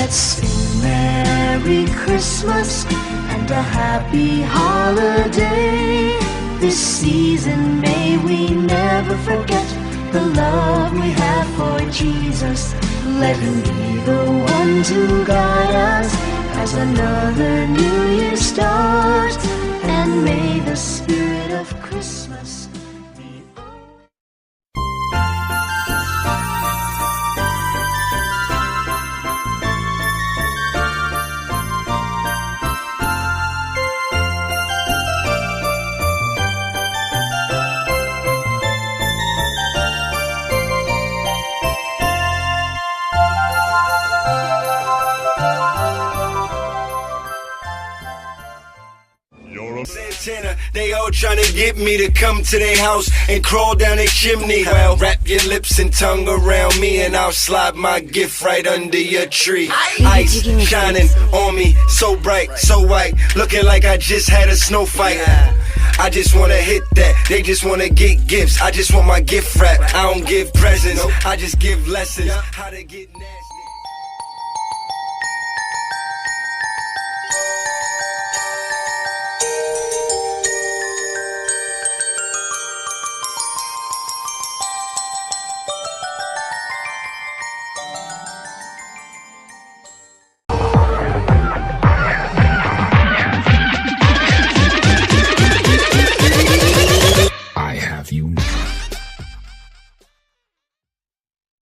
Let's sing Merry Christmas and a happy holiday. This season may we never forget the love we have for Jesus. Let him be the one to guide us as another new year starts. And may the spirit of Christmas be Santana, they all tryna get me to come to their house and crawl down their chimney. Well, wrap your lips and tongue around me and I'll slide my gift right under your tree. Ice shining on me, so bright, so white, looking like I just had a snow fight. I just wanna hit that, they just wanna get gifts. I just want my gift wrapped. I don't give presents, I just give lessons how to get nasty.